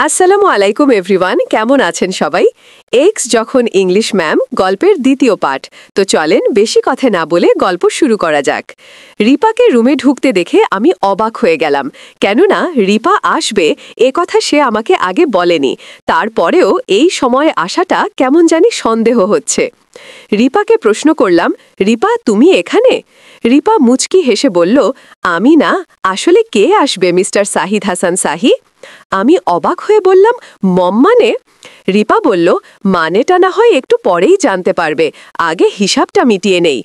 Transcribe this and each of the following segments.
আসসালামু আলাইকুম এভরিওয়ান, কেমন আছেন সবাই? এক্স যখন ইংলিশ ম্যাম গল্পের দ্বিতীয় পাঠ। তো চলেন বেশি কথা না বলে গল্প শুরু করা যাক। রিপাকে রুমে ঢুকতে দেখে আমি অবাক হয়ে গেলাম, কেননা রিপা আসবে এ কথা সে আমাকে আগে বলেনি। তারপরেও এই সময়ে আসাটা কেমন জানি সন্দেহ হচ্ছে। রিপাকে প্রশ্ন করলাম, রিপা তুমি এখানে? রিপা মুচকি হেসে বলল, আমি না, আসলে কে আসবে মিস্টার সাহিদ হাসান সাহি? আমি অবাক হয়ে বললাম, মম মানে? রিপা বলল, মানেটা না হয় একটু পরেই জানতে পারবে, আগে হিসাবটা মিটিয়ে নেই।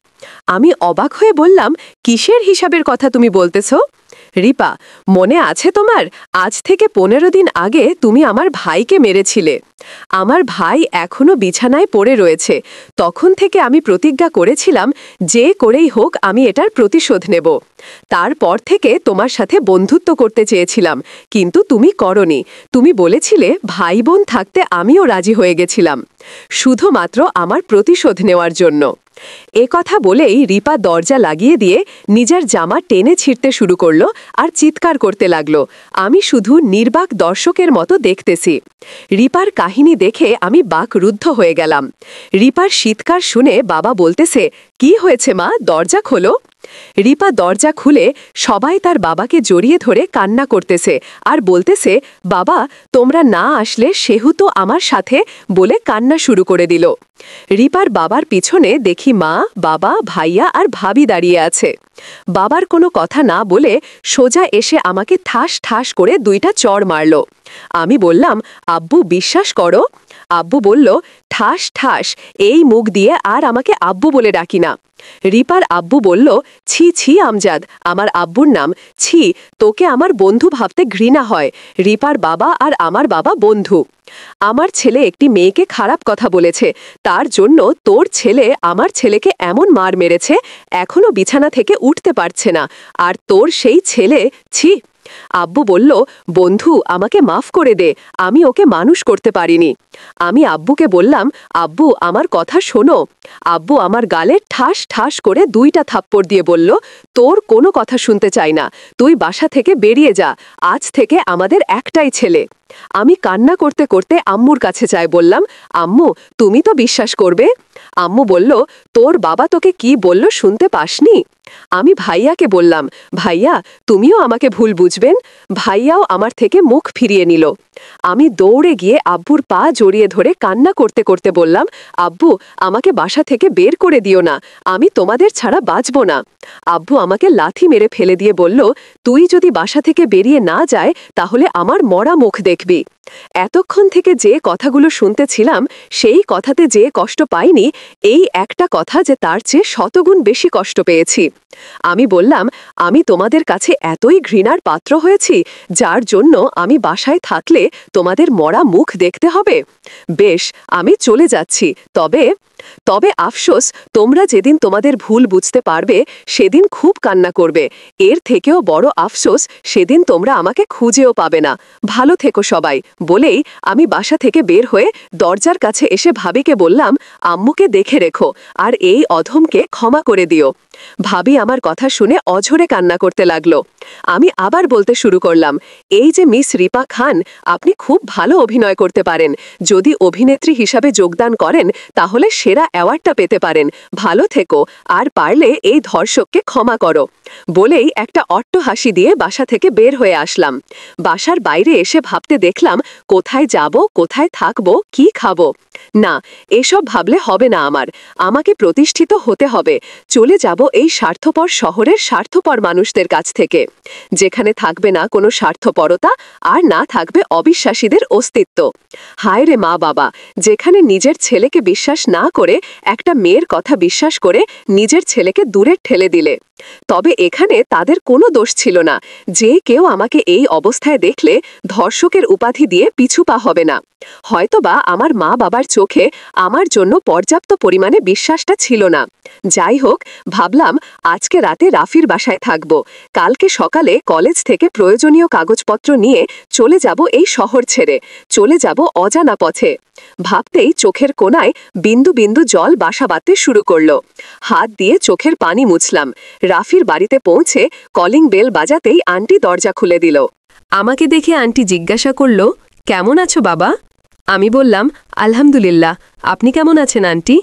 আমি অবাক হয়ে বললাম, কিসের হিসাবের কথা তুমি বলতেছ? রিপা, মনে আছে তোমার, আজ থেকে 15 দিন আগে তুমি আমার ভাইকে মেরেছিলে। আমার ভাই এখনো বিছানায় পড়ে রয়েছে। তখন থেকে আমি প্রতিজ্ঞা করেছিলাম, যে করেই হোক আমি এটার প্রতিশোধ নেব। তারপর থেকে তোমার সাথে বন্ধুত্ব করতে চেয়েছিলাম, কিন্তু তুমি করনি। তুমি বলেছিলে ভাই বোন থাকতে আমিও রাজি হয়ে গেছিলাম, শুধুমাত্র আমার প্রতিশোধ নেওয়ার জন্য। এ কথা বলেই রিপা দরজা লাগিয়ে দিয়ে নিজের জামা টেনে ছিঁড়তে শুরু করলো আর চিৎকার করতে লাগলো। আমি শুধু নির্বাক দর্শকের মতো দেখতেছি। রিপার কাহিনী দেখে আমি বাকরুদ্ধ হয়ে গেলাম। রিপার চিৎকার শুনে বাবা বলতেছে, কি হয়েছে মা, দরজা খোলো। রিপা দরজা খুলে সবাই তার বাবাকে জড়িয়ে ধরে কান্না করতেছে আর বলতেছে, বাবা তোমরা না আসলে সেহেতু আমার সাথে, বলে কান্না শুরু করে দিল। রিপার বাবার পিছনে দেখি মা, বাবা, ভাইয়া আর ভাবি দাঁড়িয়ে আছে। বাবার কোনো কথা না বলে সোজা এসে আমাকে ঠাস ঠাস করে 2টা চড় মারল। আমি বললাম, আব্বু বিশ্বাস করো। আব্বু বলল, ঠাস ঠাস, এই মুখ দিয়ে আর আমাকে আব্বু বলে ডাকি না। রিপার আব্বু বলল, ছি ছি আমজাদ, আমার আব্বুর নাম, ছি, তোকে আমার বন্ধু ভাবতে ঘৃণা হয়। রিপার বাবা আর আমার বাবা বন্ধু। আমার ছেলে একটি মেয়েকে খারাপ কথা বলেছে, তার জন্য তোর ছেলে আমার ছেলেকে এমন মার মেরেছে, এখনো বিছানা থেকে উঠতে পারছে না। আর তোর সেই ছেলে, ছি। আব্বু বলল, বন্ধু আমাকে মাফ করে দে, আমি ওকে মানুষ করতে পারিনি। আমি আব্বুকে বললাম, আব্বু আমার কথা শোনো। আব্বু আমার গালে ঠাস ঠাস করে 2টা থাপ্পড় দিয়ে বলল, তোর কোনো কথা শুনতে চাই না, তুই বাসা থেকে বেরিয়ে যা, আজ থেকে আমাদের একটাই ছেলে। আমি কান্না করতে করতে আম্মুর কাছে যাই, বললাম, আম্মু তুমি তো বিশ্বাস করবে। আম্মু বলল, তোর বাবা তোকে কি বলল শুনতে পাসনি? আমি ভাইয়াকে বললাম, ভাইয়া তুমিও আমাকে ভুল বুঝবেন। ভাইয়াও আমার থেকে মুখ ফিরিয়ে নিল। আমি দৌড়ে গিয়ে আব্বুর পা জড়িয়ে ধরে কান্না করতে করতে বললাম, আব্বু আমাকে বাসা থেকে বের করে দিও না, আমি তোমাদের ছাড়া বাঁচব না। আব্বু আমাকে লাথি মেরে ফেলে দিয়ে বলল, তুই যদি বাসা থেকে বেরিয়ে না যায় তাহলে আমার মরা মুখ দেখবি। এতক্ষণ থেকে যে কথাগুলো শুনতেছিলাম সেই কথাতে যে কষ্ট পাইনি, এই একটা কথা যে তার চেয়ে শতগুণ বেশি কষ্ট পেয়েছি। আমি বললাম, আমি তোমাদের কাছে এতই ঘৃণার পাত্র হয়েছি, যার জন্য আমি বাসায় থাকলে তোমাদের মরা মুখ দেখতে হবে। বেশ, আমি চলে যাচ্ছি, তবে তবে আফসোস, তোমরা যেদিন তোমাদের ভুল বুঝতে পারবে সেদিন খুব কান্না করবে। এর থেকেও বড় আফসোস, সেদিন তোমরা আমাকে খুঁজেও পাবে না। ভালো থেকো সবাই, বলেই আমি বাসা থেকে বের হয়ে দরজার কাছে এসে ভাবিকে বললাম, আম্মুকে দেখে রেখো আর এই অধমকে ক্ষমা করে দিও। ভাবি আমার কথা শুনে অঝরে কান্না করতে লাগলো। আমি আবার বলতে শুরু করলাম, এই যে মিস রিপা খান, আপনি খুব ভালো অভিনয় করতে পারেন। যদি অভিনেত্রী হিসাবে যোগদান করেন তাহলে সেরা অ্যাওয়ার্ডটা পেতে পারেন। ভালো থেকো, আর পারলে এই ধর্ষককে ক্ষমা করো। বলেই একটা অট্টহাসি দিয়ে বাসা থেকে বের হয়ে আসলাম। বাসার বাইরে এসে ভাবতে দেখলাম, কোথায় যাব, কোথায় থাকবো, কি খাবো। না, এসব ভাবলে হবে না, আমাকে প্রতিষ্ঠিত হতে হবে। চলে যাব এই স্বার্থপর শহরের স্বার্থপর মানুষদের কাছ থেকে, যেখানে থাকবে না কোনো স্বার্থপরতা আর না থাকবে অবিশ্বাসীদের অস্তিত্ব। হায় রে মা বাবা, যেখানে নিজের ছেলেকে বিশ্বাস না করে একটা মেয়ের কথা বিশ্বাস করে নিজের ছেলেকে দূরে ঠেলে দিলে। তবে এখানে তাদের কোনো দোষ ছিল না। যে কেউ আমাকে এই অবস্থায় দেখলে ধর্ষকের উপাধি দিয়ে পিছু পা হবে না। হয়তোবা আমার মা বাবার চোখে আমার জন্য পর্যাপ্ত পরিমাণে বিশ্বাসটা ছিল না। যাই হোক, ভাবলাম আজকে রাতে রাফির বাসায় থাকব, কালকে সকালে কলেজ থেকে প্রয়োজনীয় কাগজপত্র নিয়ে চলে যাব এই শহর ছেড়ে, চলে যাব অজানা পথে। ভাবতেই চোখের কোণায় বিন্দু বিন্দু জল বাসা বাঁধতে শুরু করলো। হাত দিয়ে চোখের পানি মুছলাম। রাফির বাড়িতে পৌঁছে কলিং বেল বাজাতেই আন্টি দরজা খুলে দিল। আমাকে দেখে আন্টি জিজ্ঞাসা করল, কেমন আছো বাবা? আমি বললাম, আলহামদুলিল্লাহ। আপনি কেমন আছেন আন্টি?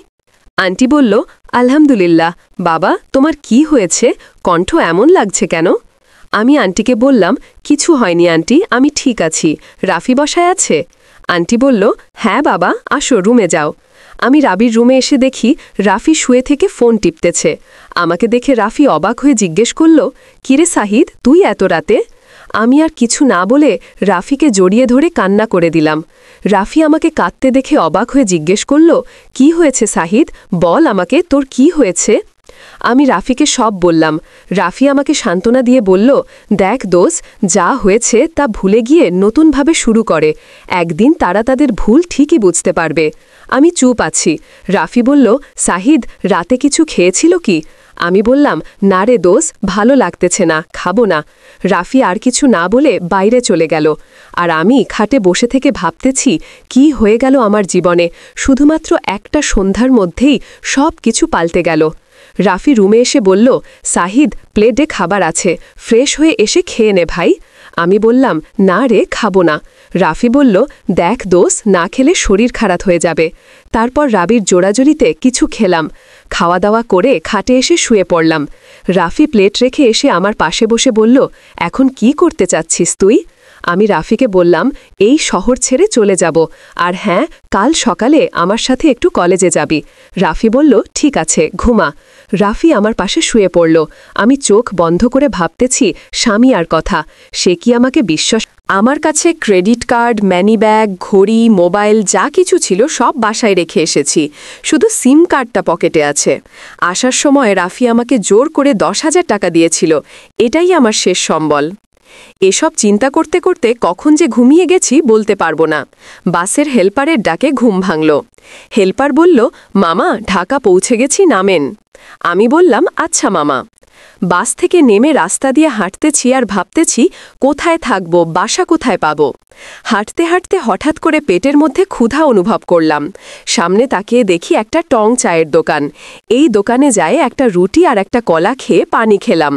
আন্টি বলল, আলহামদুলিল্লাহ। বাবা, তোমার কি হয়েছে? কণ্ঠ এমন লাগছে কেন? আমি আন্টিকে বললাম, কিছু হয়নি আন্টি, আমি ঠিক আছি। রাফি বসায় আছে? আন্টি বলল, হ্যাঁ বাবা, আসো রুমে যাও। আমি রাবির রুমে এসে দেখি রাফি শুয়ে থেকে ফোন টিপতেছে। আমাকে দেখে রাফি অবাক হয়ে জিজ্ঞেস করল, কিরে সাহিদ, তুই এত রাতে? আমি আর কিছু না বলে রাফিকে জড়িয়ে ধরে কান্না করে দিলাম। রাফি আমাকে কাঁদতে দেখে অবাক হয়ে জিজ্ঞেস করল, কি হয়েছে সাহিদ, বল আমাকে, তোর কি হয়েছে? আমি রাফিকে সব বললাম। রাফি আমাকে সান্ত্বনা দিয়ে বলল, দেখ দোস, যা হয়েছে তা ভুলে গিয়ে নতুনভাবে শুরু করে। একদিন তারা তাদের ভুল ঠিকই বুঝতে পারবে। আমি চুপ আছি। রাফি বলল, সাহিদ, রাতে কিছু খেয়েছিল কি? আমি বললাম, না রে দোস, ভালো লাগতেছে না, খাবো না। রাফি আর কিছু না বলে বাইরে চলে গেল। আর আমি খাটে বসে থেকে ভাবতেছি, কি হয়ে গেল আমার জীবনে। শুধুমাত্র একটা সন্ধ্যার মধ্যেই সব কিছু পাল্টে গেল। রাফি রুমে এসে বলল, সাহিদ, প্লেটে খাবার আছে, ফ্রেশ হয়ে এসে খেয়ে নে ভাই। আমি বললাম, না রে, খাবো না। রাফি বলল, দেখ দোস, না খেলে শরীর খারাপ হয়ে যাবে। তারপর রাবির জোড়াজড়িতে কিছু খেলাম। খাওয়া দাওয়া করে খাটে এসে শুয়ে পড়লাম। রাফি প্লেট রেখে এসে আমার পাশে বসে বলল, এখন কি করতে চাচ্ছিস তুই? আমি রাফিকে বললাম, এই শহর ছেড়ে চলে যাব, আর হ্যাঁ, কাল সকালে আমার সাথে একটু কলেজে যাবি। রাফি বলল, ঠিক আছে, ঘুমা। রাফি আমার পাশে শুয়ে পড়ল। আমি চোখ বন্ধ করে ভাবতেছি স্বামী আর কথা। সে কি আমাকে বিশ্বাস? আমার কাছে ক্রেডিট কার্ড, ম্যানি ব্যাগ, ঘড়ি, মোবাইল যা কিছু ছিল সব বাসায় রেখে এসেছি, শুধু সিম কার্ডটা পকেটে আছে। আসার সময় রাফি আমাকে জোর করে 10,000 টাকা দিয়েছিল, এটাই আমার শেষ সম্বল। এসব চিন্তা করতে করতে কখন যে ঘুমিয়ে গেছি বলতে পারবো না। বাসের হেল্পারের ডাকে ঘুম ভাঙল। হেল্পার বলল, মামা, ঢাকা পৌঁছে গেছি, নামেন। আমি বললাম, আচ্ছা মামা। বাস থেকে নেমে রাস্তা দিয়ে হাঁটতেছি আর ভাবতেছি, কোথায় থাকব, বাসা কোথায় পাব। হাঁটতে হাঁটতে হঠাৎ করে পেটের মধ্যে ক্ষুধা অনুভব করলাম। সামনে তাকিয়ে দেখি একটা টং চায়ের দোকান। এই দোকানে যায় একটা রুটি আর একটা কলা খেয়ে পানি খেলাম।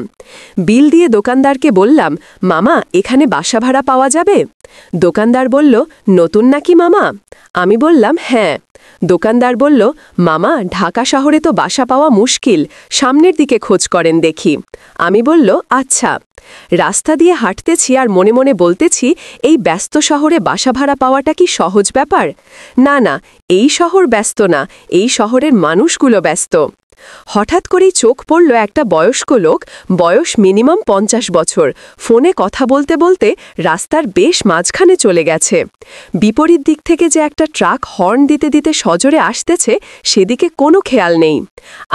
বিল দিয়ে দোকানদারকে বললাম, মামা, এখানে বাসা ভাড়া পাওয়া যাবে? দোকানদার বলল, নতুন নাকি মামা? আমি বললাম, হ্যাঁ। দোকানদার বলল, মামা, ঢাকা শহরে তো বাসা পাওয়া মুশকিল, সামনের দিকে খোঁজ করেন দেখি। আমি বলল, আচ্ছা। রাস্তা দিয়ে হাঁটতেছি আর মনে মনে বলতেছি, এই ব্যস্ত শহরে বাসা ভাড়া পাওয়াটা কি সহজ ব্যাপার? না না, এই শহর ব্যস্ত না, এই শহরের মানুষগুলো ব্যস্ত। হঠাৎ করেই চোখ পড়ল একটা বয়স্ক লোক, বয়স মিনিমাম 50 বছর, ফোনে কথা বলতে বলতে রাস্তার বেশ মাঝখানে চলে গেছে। বিপরীত দিক থেকে যে একটা ট্রাক হর্ন দিতে দিতে সজোরে আসতেছে, সেদিকে কোনো খেয়াল নেই।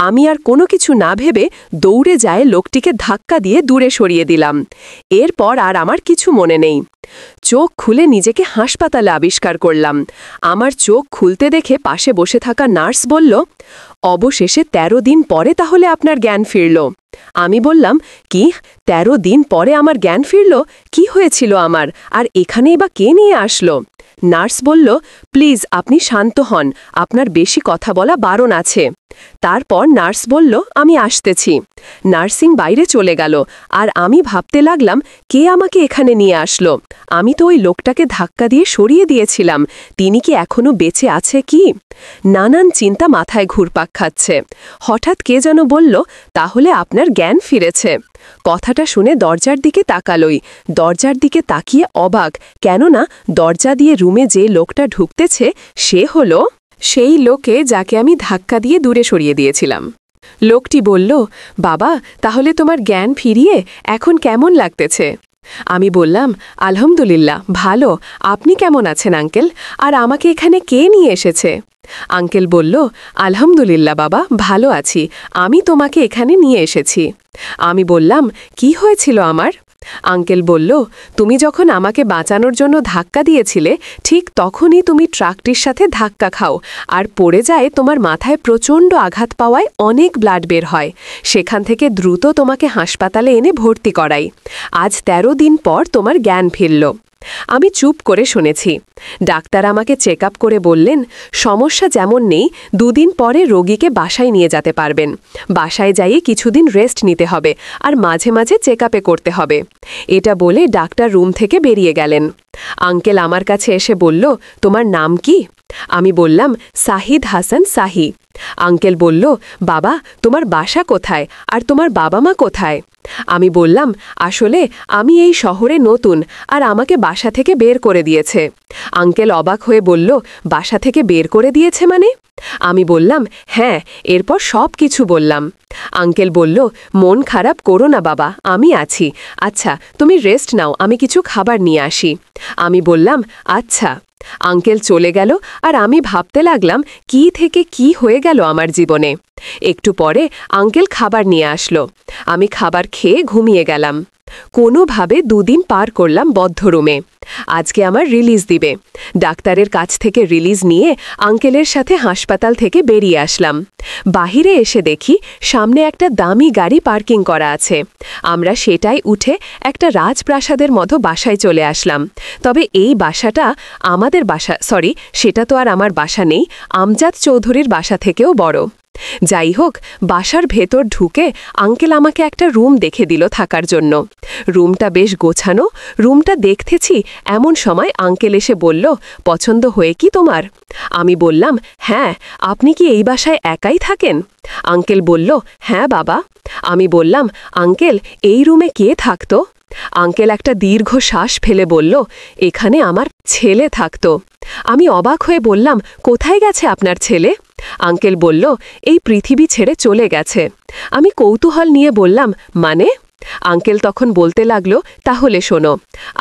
আমি আর কোনো কিছু না ভেবে দৌড়ে যায় লোকটিকে ধাক্কা দিয়ে দূরে সরিয়ে দিলাম। এরপর আর আমার কিছু মনে নেই। চোখ খুলে নিজেকে হাসপাতালে আবিষ্কার করলাম। আমার চোখ খুলতে দেখে পাশে বসে থাকা নার্স বলল, অবশেষে 13 দিন পরে তাহলে আপনার জ্ঞান ফিরল। আমি বললাম, কি 13 দিন পরে আমার জ্ঞান ফিরল? কি হয়েছিল আমার, আর এখানেই বা কে নিয়ে আসলো? নার্স বলল, প্লিজ আপনি শান্ত হন, আপনার বেশি কথা বলা বারণ আছে। তারপর নার্স বলল, আমি আসতেছি। নার্সিং বাইরে চলে গেল, আর আমি ভাবতে লাগলাম, কে আমাকে এখানে নিয়ে আসলো? আমি তো ওই লোকটাকে ধাক্কা দিয়ে সরিয়ে দিয়েছিলাম, তিনি কি এখনো বেঁচে আছে কি? নানান চিন্তা মাথায় ঘুরপাক খাচ্ছে। হঠাৎ কে যেন বলল, তাহলে আপনার জ্ঞান ফিরেছে। কথাটা শুনে দরজার দিকে তাকালই। দরজার দিকে তাকিয়ে অবাক, কেননা দরজা দিয়ে রুমে যে লোকটা ঢুকতেছে সে হলো সেই লোকে যাকে আমি ধাক্কা দিয়ে দূরে সরিয়ে দিয়েছিলাম। লোকটি বলল, বাবা, তাহলে তোমার জ্ঞান ফিরিয়ে এখন কেমন লাগতেছে? আমি বললাম, আলহামদুলিল্লাহ, ভালো। আপনি কেমন আছেন আঙ্কেল? আর আমাকে এখানে কে নিয়ে এসেছে? আঙ্কেল বলল, আলহামদুলিল্লাহ বাবা, ভালো আছি, আমি তোমাকে এখানে নিয়ে এসেছি। আমি বললাম, কি হয়েছিল আমার? আঙ্কেল বলল, তুমি যখন আমাকে বাঁচানোর জন্য ধাক্কা দিয়েছিলে, ঠিক তখনই তুমি ট্রাকটির সাথে ধাক্কা খাও, আর পড়ে যায়, তোমার মাথায় প্রচণ্ড আঘাত পাওয়ায় অনেক ব্লাড বের হয়। সেখান থেকে দ্রুত তোমাকে হাসপাতালে এনে ভর্তি করাই। আজ 13 দিন পর তোমার জ্ঞান ফিরল। আমি চুপ করে শুনেছি। ডাক্তার আমাকে চেক আপ করে বললেন, সমস্যা যেমন নেই, 2 দিন পরে রোগীকে বাসায় নিয়ে যেতে পারবেন। বাসায় যাইয়ে কিছুদিন রেস্ট নিতে হবে আর মাঝে মাঝে চেক আপে করতে হবে। এটা বলে ডাক্তার রুম থেকে বেরিয়ে গেলেন। আঙ্কেল আমার কাছে এসে বলল, তোমার নাম কি? আমি বললাম, সাহিদ হাসান সাহি। আঙ্কেল বলল, বাবা তোমার বাসা কোথায় আর তোমার বাবা মা কোথায়? আমি বললাম, আসলে আমি এই শহরে নতুন আর আমাকে বাসা থেকে বের করে দিয়েছে। আঙ্কেল অবাক হয়ে বলল, বাসা থেকে বের করে দিয়েছে মানে? আমি বললাম, হ্যাঁ। এরপর সব কিছু বললাম। আঙ্কেল বলল, মন খারাপ করো না বাবা, আমি আছি। আচ্ছা তুমি রেস্ট নাও, আমি কিছু খাবার নিয়ে আসি। আমি বললাম, আচ্ছা। আঙ্কেল চলে গেল আর আমি ভাবতে লাগলাম কি থেকে কি হয়ে গেল আমার জীবনে। একটু পরে আঙ্কেল খাবার নিয়ে আসলো। আমি খাবার খেয়ে ঘুমিয়ে গেলাম। কোনোভাবে 2 দিন পার করলাম বদ্ধ রুমে। আজকে আমার রিলিজ দিবে। ডাক্তারের কাছ থেকে রিলিজ নিয়ে আঙ্কেলের সাথে হাসপাতাল থেকে বেরিয়ে আসলাম। বাহিরে এসে দেখি সামনে একটা দামি গাড়ি পার্কিং করা আছে। আমরা সেটাই উঠে একটা রাজপ্রাসাদের মতো বাসায় চলে আসলাম। তবে এই বাসাটা আমাদের বাসা, সরি, সেটা তো আর আমার বাসা নেই, আমজাদ চৌধুরীর বাসা থেকেও বড়। যাই হোক, বাসার ভেতর ঢুকে আঙ্কেল আমাকে একটা রুম দেখে দিল থাকার জন্য। রুমটা বেশ গোছানো। রুমটা দেখতেছি এমন সময় আঙ্কেল এসে বলল, পছন্দ হয়ে কি তোমার? আমি বললাম, হ্যাঁ। আপনি কি এই বাসায় একাই থাকেন? আঙ্কেল বলল, হ্যাঁ বাবা। আমি বললাম, আঙ্কেল এই রুমে কে থাকতো? আঙ্কেল একটা দীর্ঘ শ্বাস ফেলে বলল, এখানে আমার ছেলে থাকতো। আমি অবাক হয়ে বললাম, কোথায় গেছে আপনার ছেলে? আঙ্কেল বলল, এই পৃথিবী ছেড়ে চলে গেছে। আমি কৌতূহল নিয়ে বললাম, মানে? আঙ্কেল তখন বলতে লাগলো, তাহলে শোনো,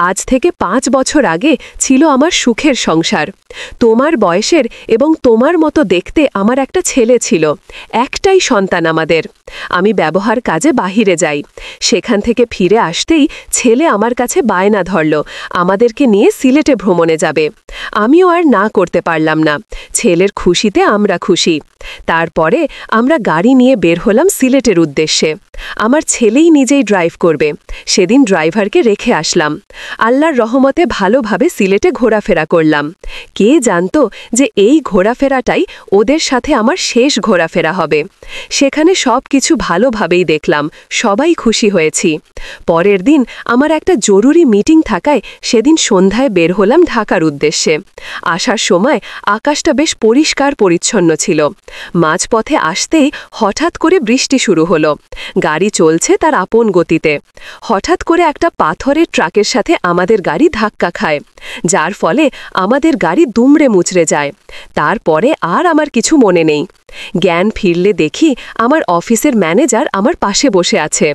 আজ থেকে 5 বছর আগে ছিল আমার সুখের সংসার। তোমার বয়সের এবং তোমার মতো দেখতে আমার একটা ছেলে ছিল। একটাই সন্তান আমাদের। আমি ব্যবহার কাজে বাহিরে যাই। সেখান থেকে ফিরে আসতেই ছেলে আমার কাছে বায়না ধরল, আমাদেরকে নিয়ে সিলেটে ভ্রমণে যাবে। আমিও আর না করতে পারলাম না। ছেলের খুশিতে আমরা খুশি। তারপরে আমরা গাড়ি নিয়ে বের হলাম সিলেটের উদ্দেশ্যে। আমার ছেলেই নিজেই ড্রাইভ করবে। সেদিন ড্রাইভারকে রেখে আসলাম। আল্লাহর রহমতে ভালোভাবে সিলেটে ঘোরাফেরা করলাম। কে জানতো যে এই ঘোরাফেরাটাই ওদের সাথে আমার শেষ ঘোরাফেরা হবে। সেখানে সব কিছু ভালোভাবেই দেখলাম, সবাই খুশি হয়েছি। পরের দিন আমার একটা জরুরি মিটিং থাকায় সেদিন সন্ধ্যায় বের হলাম ঢাকার উদ্দেশ্যে। আসার সময় আকাশটা বেশ পরিষ্কার পরিচ্ছন্ন ছিল। মাঝপথে আসতেই হঠাৎ করে বৃষ্টি শুরু হলো। গাড়ি চলছে তার আপন গতিতে। হঠাৎ করে একটা পাথরের ট্রাকের সাথে আমাদের গাড়ি ধাক্কা খায়, যার ফলে আমাদের গাড়ি দুমড়ে মুচড়ে যায়। তারপরে আর আমার কিছু মনে নেই। জ্ঞান ফিরলে দেখি আমার অফিসের ম্যানেজার আমার পাশে বসে আছে।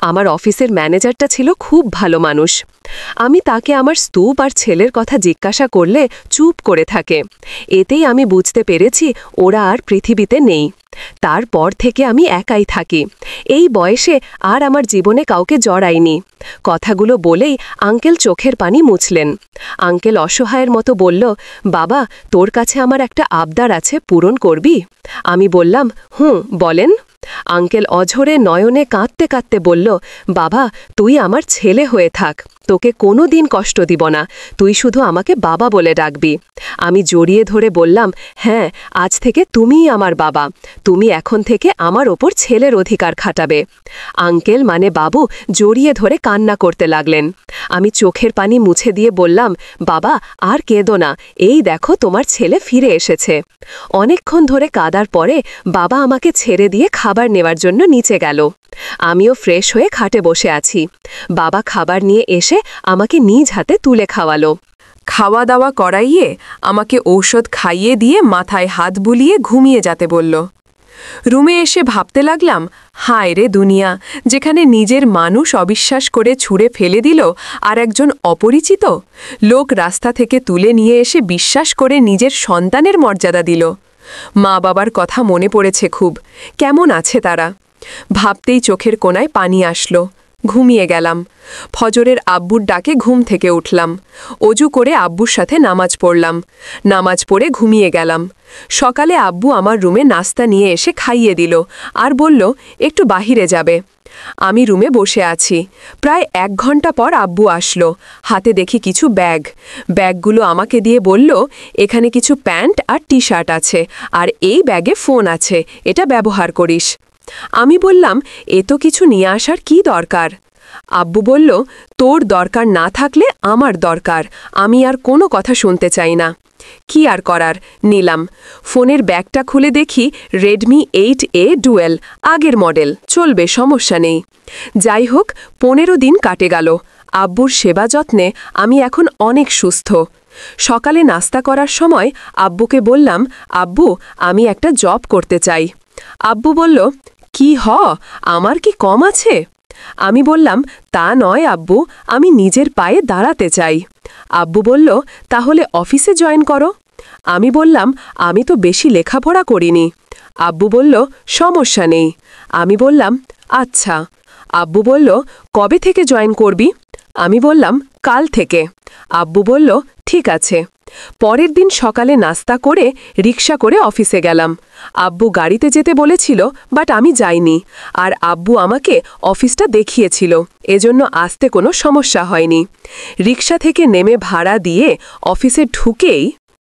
আমার অফিসের ম্যানেজারটা ছিল খুব ভালো মানুষ। আমি তাকে আমার স্তূপ আর ছেলের কথা জিজ্ঞাসা করলে চুপ করে থাকে। এতেই আমি বুঝতে পেরেছি ওরা আর পৃথিবীতে নেই। তারপর থেকে আমি একাই থাকি। এই বয়সে আর আমার জীবনে কাউকে জড়াইনি। কথাগুলো বলেই আঙ্কেল চোখের পানি মুছলেন। আঙ্কেল অসহায়ের মতো বলল, বাবা তোর কাছে আমার একটা আবদার আছে, পূরণ করবি? আমি বললাম, বলেন। আঙ্কেল অঝরে নয়নে কাঁদতে কাঁদতে বলল, বাবা তুই আমার ছেলে হয়ে থাক, তোকে কোনো দিন কষ্ট দিব না, তুই শুধু আমাকে বাবা বলে ডাকবি। আমি জড়িয়ে ধরে বললাম, হ্যাঁ, আজ থেকে তুমিই আমার বাবা, তুমি এখন থেকে আমার ওপর ছেলের অধিকার খাটাবে। আঙ্কেল মানে বাবু জড়িয়ে ধরে কান্না করতে লাগলেন। আমি চোখের পানি মুছে দিয়ে বললাম, বাবা আর কেঁদো না, এই দেখো তোমার ছেলে ফিরে এসেছে। অনেকক্ষণ ধরে কাঁদার পরে বাবা আমাকে ছেড়ে দিয়ে খাবার নেওয়ার জন্য নিচে গেল। আমিও ফ্রেশ হয়ে খাটে বসে আছি। বাবা খাবার নিয়ে এসে আমাকে নিজ হাতে তুলে খাওয়ালো। খাওয়া দাওয়া করাইয়ে আমাকে ঔষধ খাইয়ে দিয়ে মাথায় হাত বুলিয়ে ঘুমিয়ে যেতে বলল। রুমে এসে ভাবতে লাগলাম, হায় রে দুনিয়া, যেখানে নিজের মানুষ অবিশ্বাস করে ছুঁড়ে ফেলে দিল আর একজন অপরিচিত লোক রাস্তা থেকে তুলে নিয়ে এসে বিশ্বাস করে নিজের সন্তানের মর্যাদা দিল। মা বাবার কথা মনে পড়েছে খুব, কেমন আছে তারা। ভাবতেই চোখের কোণায় পানি আসলো। ঘুমিয়ে গেলাম। ফজরের আব্বুর ডাকে ঘুম থেকে উঠলাম। অজু করে আব্বুর সাথে নামাজ পড়লাম। নামাজ পড়ে ঘুমিয়ে গেলাম। সকালে আব্বু আমার রুমে নাস্তা নিয়ে এসে খাইয়ে দিল আর বলল একটু বাহিরে যাবে। আমি রুমে বসে আছি। প্রায় 1 ঘন্টা পর আব্বু আসলো। হাতে দেখি কিছু ব্যাগ। ব্যাগগুলো আমাকে দিয়ে বলল, এখানে কিছু প্যান্ট আর টি শার্ট আছে, আর এই ব্যাগে ফোন আছে, এটা ব্যবহার করিস। আমি বললাম, এ তো কিছু নিয়ে আসার কি দরকার? আব্বু বলল, তোর দরকার না থাকলে আমার দরকার, আমি আর কোনো কথা শুনতে চাই না। কি আর করার, নিলাম। ফোনের ব্যাগটা খুলে দেখি রেডমি 8A ডুয়েল, আগের মডেল, চলবে, সমস্যা নেই। যাই হোক, 15 দিন কাটে গেল। আব্বুর সেবা যত্নে আমি এখন অনেক সুস্থ। সকালে নাস্তা করার সময় আব্বুকে বললাম, আব্বু, আমি একটা জব করতে চাই। আব্বু বলল, কি আমার কি কম আছে? আমি বললাম, তা নয় আব্বু, আমি নিজের পায়ে দাঁড়াতে চাই। আব্বু বলল, তাহলে অফিসে জয়েন করো। আমি বললাম, আমি তো বেশি লেখাপড়া করিনি। আব্বু বলল, সমস্যা নেই। আমি বললাম, আচ্ছা। আব্বু বলল, কবে থেকে জয়েন করবি? আমি বললাম, কাল থেকে। আব্বু বলল, ঠিক আছে। পরের দিন সকালে নাস্তা করে রিকশা করে অফিসে গেলাম। আব্বু গাড়িতে যেতে বলেছিল, বাট আমি যাইনি। আর আব্বু আমাকে অফিসটা দেখিয়েছিল, এজন্য আসতে কোনো সমস্যা হয়নি। রিকশা থেকে নেমে ভাড়া দিয়ে অফিসে ঢুকেই